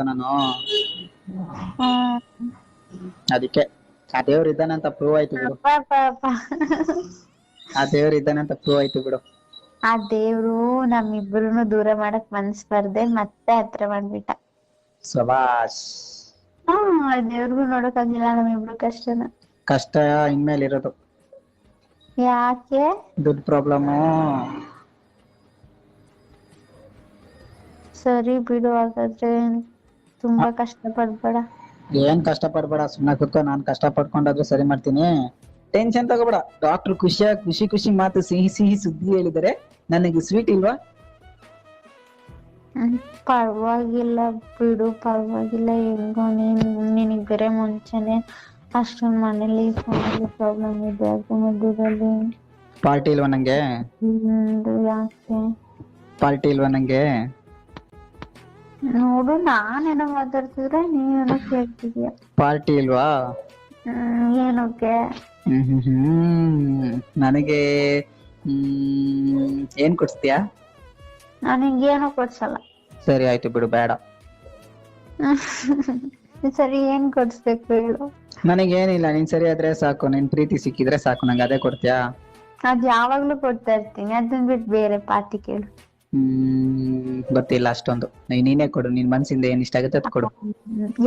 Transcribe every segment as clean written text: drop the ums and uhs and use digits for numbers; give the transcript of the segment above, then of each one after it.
ನಾನು. ಹ್ಮ್. ಅದಕ್ಕೆ ಆ ದೇವ್ರು ಇದ್ದಾನೆ ಅಂತ ಪ್ರೂವ್ ಆಯ್ತು ಬಿಡು. ಅಪ್ಪ ಅಪ್ಪ ಅಪ್ಪ. ಆ ದೇವ್ರು ಇದ್ದಾನೆ ಅಂತ ಪ್ರೂವ್ ಆಯ್ತು ಬಿಡು. ಆ ದೇವ್ರು ನಮ್ಮಿಬ್ರುನು ದೂರ ಮಾಡಕ್ ಮನ್ಸ್ ಬರ್ದೆ ಮತ್ತೆ ಹತ್ರ ಮಾಡ್ಬಿಟ್ಟ. ಸಬಾಷ್. ಆ ದೇವ್ರಿಗೂ ನೋಡಕ್ಕಾಗಿಲ್ಲ ನಮ್ಮಿಬ್ರು ಕಷ್ಟನ. ಕಷ್ಟ ಇನ್ಮೇಲೆ ಇರೋದು. ಯಾಕೆ? ದುಡ್ಡು ಪ್ರಾಬ್ಲಮ್ಮು. ಸರಿ ಬಿಡು, ಹಾಗಾದ್ರೆ ತುಂಬಾ ಕಷ್ಟ ಪಡ್ಬೇಡ. ಏನ್ ಕಷ್ಟ ಪಡ್ಬೇಡ, ಸುಮ್ಮನೆ ಕುತ್ಕೋ. ನಾನ್ ಕಷ್ಟ ಪಡ್ಕೊಂಡಾದ್ರೂ ಸರಿ ಮಾಡ್ತೀನಿ, ಟೆನ್ಷನ್ ತಗೋಬೇಡ. ಡಾಕ್ಟರ್ ಖುಷಿ ಖುಷಿ ಮಾತು, ಸಿಹಿ ಸಿಹಿ ಸುದ್ದಿ ಹೇಳಿದರೆ. ನನಗೆ ಸ್ವೀಟ್ ಇಲ್ವಾ? ಪರವಾಗಿಲ್ಲ ಬಿಡು, ಪರವಾಗಿಲ್ಲ. ಹೆಂಗೋ ನಿನಗ್ ಬೇರೆ ಮುಂಚೆನೆ ಅಷ್ಟೊಂದ್ ಮನೇಲಿ ಪ್ರಾಬ್ಲಮ್ ಇದೆ. ಅದ್ರ ಮಧ್ಯದಲ್ಲಿ ಪಾರ್ಟಿ ಇಲ್ವಾ ನಂಗೆ? ಯಾಕೆ? ಪಾರ್ಟಿ ಇಲ್ವಾ ನಂಗೆ? ನೋಡು, ನಾನೇನೋ ಮಾತಾಡ್ತಿದ್ರೆ ನೀನೇನೋ ಕೇಳ್ತಿದ್ಯಾ. ಪಾರ್ಟಿ ಇಲ್ವಾ? ಏನಕ್ಕೆ? ನನಗೆ ಏನ್ ಕೊಡ್ಸ್ತೀಯಾ? ನನಗೇನೋ ಕೊಡ್ಸಲ್ಲ. ಸರಿ ಆಯ್ತು ಬಿಡು, ಬೇಡ. ಸರಿ, ಏನ್ ಕೊಡ್ಸ್ಬೇಕು ಹೇಳು? ನನಗೇನಿಲ್ಲ, ನೀನ್ ಸರಿ ಆದ್ರೆ ಸಾಕು. ನಿನ್ ಪ್ರೀತಿ ಸಿಕ್ಕಿದ್ರೆ ಸಾಕು, ನಂಗೆ ಅದೇ ಕೊಡ್ತೀಯಾ? ಅದ್ ಯಾವಾಗ್ಲೂ ಕೊಡ್ತಾ ಇರ್ತೀನಿ, ಅದನ್ ಬಿಟ್ಟು ಬೇರೆ ಪಾರ್ಟಿ ಕೇಳು. ಗೊತ್ತಿಲ್ಲ ಅಷ್ಟೊಂದು. ನೀನೇ ಕೊಡು, ನಿನ್ ಮನ್ಸಿಂದ ಏನ್ ಇಷ್ಟ ಆಗುತ್ತೆ ಅದ್ ಕೊಡು.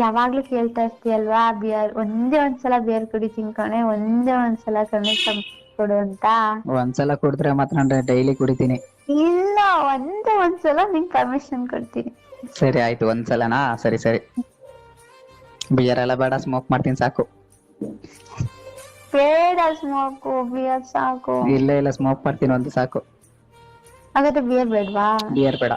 ಯಾವಾಗ್ಲೂ ಕೇಳ್ತಾ ಇರ್ತೀಯಲ್ವಾ, ಬಿಯರ್ ಒಂದೇ ಒಂದ್ಸಲ ಬಿಯರ್ ಕುಡಿತೀನಿ ಕಣೆ, ಒಂದೇ ಒಂದ್ಸಲ ಕಣೆ ಕೊಡು ಅಂತ. ಒಂದ್ಸಲ ಕುಡಿದ್ರೆ ಮಾತ್ರ ಡೈಲಿ ಕುಡಿತೀನಿ. ಇಲ್ಲ, ಒಂದ್ಸಲ ನಿಂಗ್ ಪರ್ಮಿಷನ್ ಕೊಡ್ತೀನಿ. ಸರಿ ಆಯ್ತು, ಒಂದ್ಸಲನಾ? ಸರಿ ಸರಿ. ಬಿಯರ್ ಎಲ್ಲ ಬೇಡ, ಸ್ಮೋಕ್ ಮಾಡ್ತೀನಿ ಸಾಕು. ಬೇಡ ಸ್ಮೋಕು, ಬಿಯರ್ ಸಾಕು. ಇಲ್ಲ ಸ್ಮೋಕ್ ಮಾಡ್ತೀನಿ, ಒಂದು ಸಾಕು. ಹಾಗಾದ್ರೆ ಬಿಯರ್ ಬೇಡವಾ? ಬಿಯರ್ ಬೇಡ.